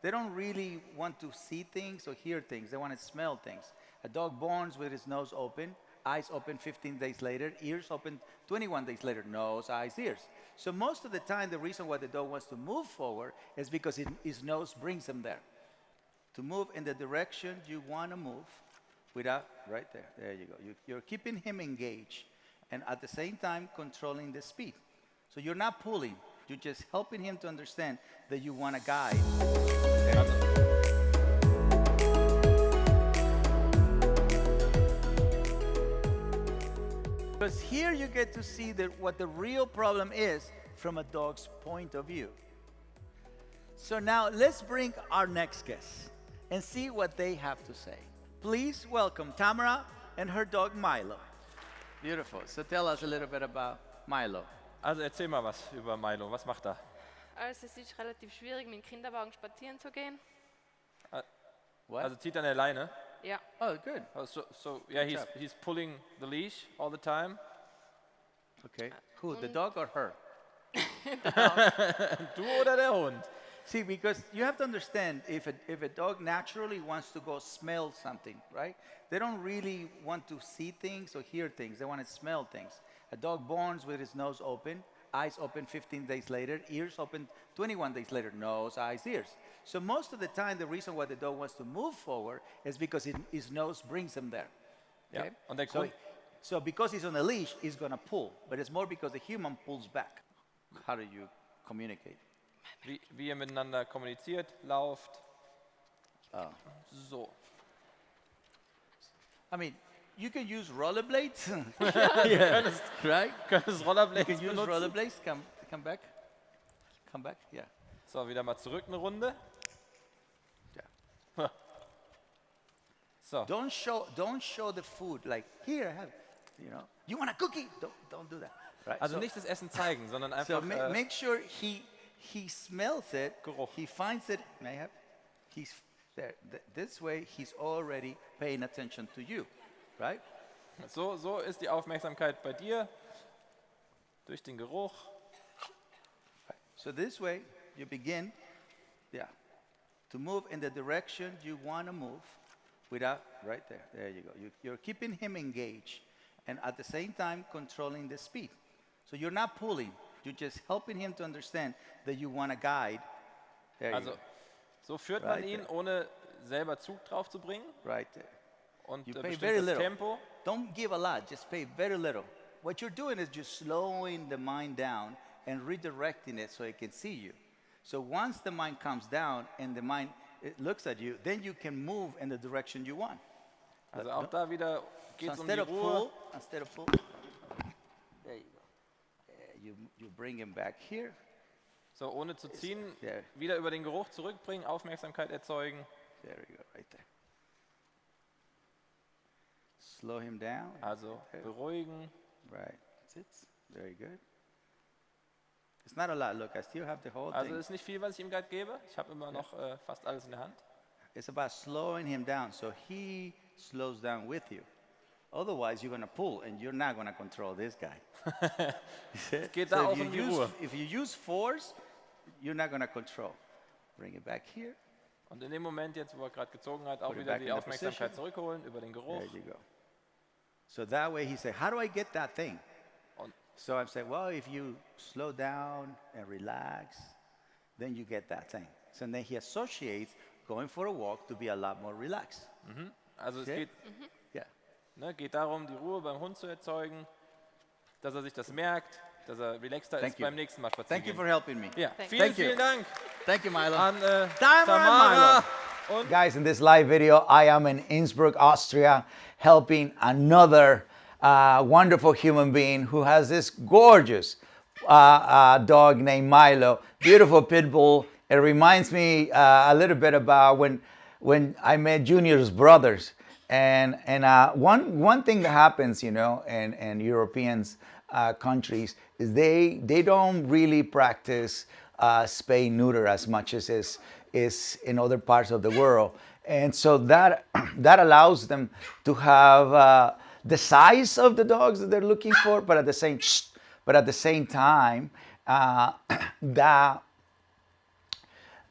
they don't really want to see things or hear things. They want to smell things. A dog born with his nose open, eyes open 15 days later, ears open 21 days later, nose, eyes, ears. So most of the time, the reason why the dog wants to move forward is because his nose brings him there. To move in the direction you want to move without, right there you go. You're keeping him engaged and at the same time controlling the speed. So you're not pulling, you're just helping him to understand that you want to guide. There you go. Because here you get to see what the real problem is from a dog's point of view. So now let's bring our next guest and see what they have to say. Please welcome Tamara and her dog Milo. Beautiful. So tell us a little bit about Milo. Also erzähl mal was über Milo. Was macht er? Also es ist relativ schwierig, mit dem Kinderwagen spazieren zu gehen. What? Also zieht er eine Leine. Ja. Oh, good. So yeah, he's pulling the leash all the time. Okay. Who, the dog or her? Du oder der Hund? See, because you have to understand, if a dog naturally wants to go smell something, right? They don't really want to see things or hear things. They want to smell things. A dog born with his nose open, eyes open 15 days later, ears open 21 days later, nose, eyes, ears. So most of the time, the reason why the dog wants to move forward is because his nose brings him there. Okay? Ja, und der Grund, So because he's on a leash, he's going to pull. But it's more because the human pulls back. How do you communicate? wie ihr miteinander kommuniziert, lauft. Oh. So. I mean, you can use rollerblades. Yeah. Right? Könntest You Rollerblades can use benutzen. rollerblades. Come back. Come back. Yeah. So, wieder mal zurück eine Runde. Yeah. So. Don't show the food like here. Have you want a cookie? Don't do that. Right. Also nicht das Essen zeigen, sondern So einfach make sure he smells it. Geruch. He finds it. May I have? He's there. This way he's already paying attention to you, right? so ist die Aufmerksamkeit bei dir durch den Geruch. So this way you begin, to move in the direction you want to move without, right there. There you go. You're keeping him engaged and at the same time controlling the speed. So you're not pulling, you're just helping him to understand that you want to guide. There you Also go. so führt man Right ihn, there. ohne selber Zug drauf zu bringen Right there. und You pay bestimmt very das little. Tempo. Don't give a lot, just pay very little. What you're doing is just slowing the mind down and redirecting it so it can see you. So once the mind comes down and the mind it looks at you, then you can move in the direction you want. Also auch da wieder geht es um die instead Ruhe. of pull, there you go. You bring him back here. So ohne zu ziehen, There. wieder über den Geruch zurückbringen, Aufmerksamkeit erzeugen. There you go, right there. Slow him down. Also There. beruhigen. Right. That's it. Very good. It's not a lot. Look, I still have the whole Also thing. ist nicht viel, was ich ihm gerade gebe. Ich habe immer noch fast alles in der Hand. It's about slowing him down so he slows down with you. Otherwise, you're going to pull and you're not going to control this guy. Es geht da auch um die Ruhe. If you use force, you're not going to control. Bring it back here. Und in dem Moment jetzt, wo er gerade gezogen hat, auch Put it wieder back die in the Aufmerksamkeit position. zurückholen über den Geruch. There you go. So that way he said, how do I get that thing? Und So I'm saying, well, if you slow down and relax, then you get that thing. So then he associates going for a walk to be a lot more relaxed. also es Okay. Yeah. geht darum, die Ruhe beim Hund zu erzeugen, dass er sich das merkt, dass er relaxter Thank ist you. beim nächsten Mal spazieren Thank you gehen. for helping me. Ja, Thank vielen, you. vielen Dank Thank you, Milo. an Tamara Tamara und Guys, in this live video, I am in Innsbruck, Austria, helping another wonderful human being who has this gorgeous dog named Milo, beautiful Pitbull. It reminds me a little bit about when I met Junior's brothers. And one thing that happens, in Europeans countries is they don't really practice spay neuter as much as is in other parts of the world, and so that allows them to have the size of the dogs that they're looking for, but at the same time,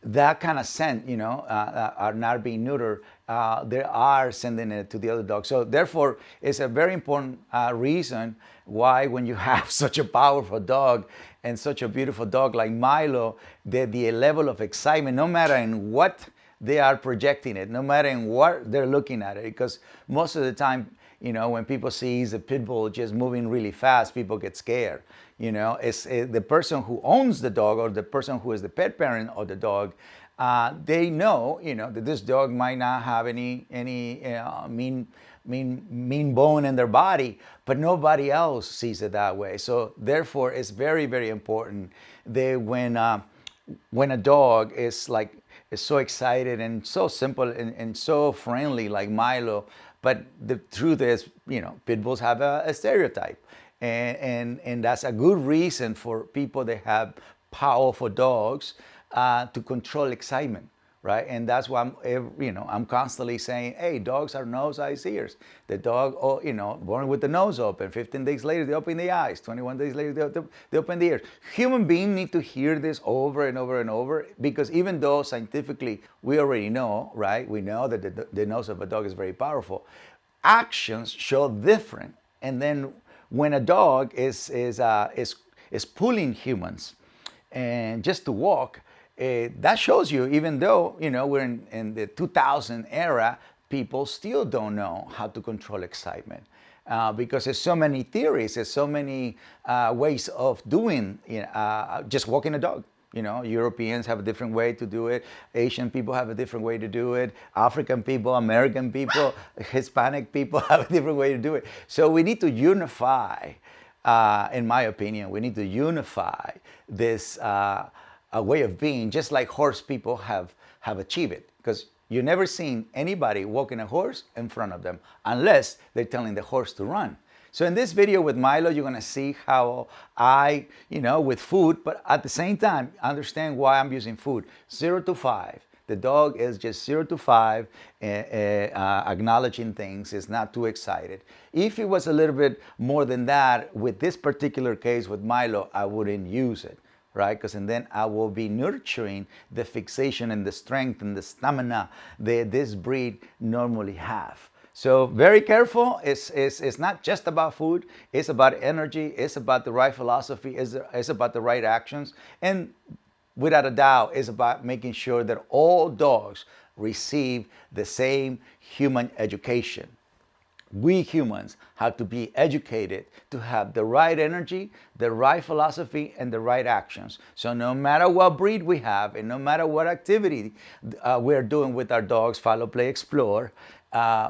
that kind of scent, are not being neutered, they are sending it to the other dog. So therefore, it's a very important reason why when you have such a powerful dog and such a beautiful dog like Milo, the level of excitement, no matter in what they are projecting it, no matter in what they're looking at it, because most of the time, when people see the Pitbull just moving really fast, people get scared. It's the person who owns the dog or the person who is the pet parent of the dog. They know, that this dog might not have any mean bone in their body, but nobody else sees it that way. So therefore, it's very, very important that when a dog is so excited and so simple and so friendly like Milo, but the truth is, pit bulls have a stereotype, and that's a good reason for people that have powerful dogs to control excitement, right? And that's why I'm constantly saying, hey, dogs are nose, eyes, ears. The dog, born with the nose open, 15 days later they open the eyes, 21 days later they open the ears. Human beings need to hear this over and over and over, because even though scientifically we already know, right? We know that the nose of a dog is very powerful. Actions show different. And then when a dog is pulling humans and just to walk, that shows you, even though we're in the 2000 era, people still don't know how to control excitement, because there's so many theories, there's so many ways of doing just walking a dog. Europeans have a different way to do it. Asian people have a different way to do it. African people, American people, Hispanic people have a different way to do it. So we need to unify, in my opinion, we need to unify this a way of being, just like horse people have achieved it. Because you've never seen anybody walking a horse in front of them unless they're telling the horse to run. So in this video with Milo, you're gonna see how I, with food, but at the same time, understand why I'm using food. 0 to 5. The dog is just 0 to 5, acknowledging things, is not too excited. If it was a little bit more than that, with this particular case with Milo, I wouldn't use it, right? Because then I will be nurturing the fixation and the strength and the stamina that this breed normally have. So very careful. It's not just about food. It's about energy. It's about the right philosophy. It's about the right actions. And without a doubt, it's about making sure that all dogs receive the same human education. We humans have to be educated to have the right energy, the right philosophy, and the right actions. So no matter what breed we have, and no matter what activity we're doing with our dogs, follow, play, explore,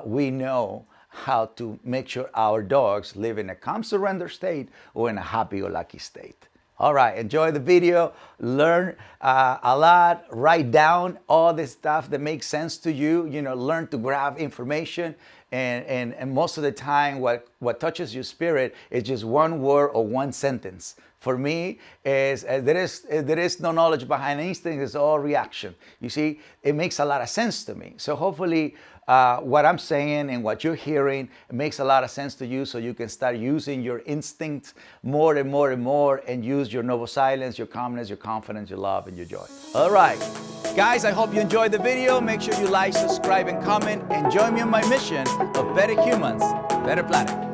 we know how to make sure our dogs live in a calm surrender state or in a happy or lucky state. All right, enjoy the video, learn a lot, write down all this stuff that makes sense to you, learn to grab information, and most of the time what touches your spirit is just one word or one sentence. For me, there is no knowledge behind anything, it's all reaction. You see, it makes a lot of sense to me. So hopefully what I'm saying and what you're hearing makes a lot of sense to you, so you can start using your instincts more and more and more, and use your noble silence, your calmness, your confidence, your love, and your joy. All right, guys, I hope you enjoyed the video. Make sure you like, subscribe, and comment, and join me on my mission of better humans, better planet.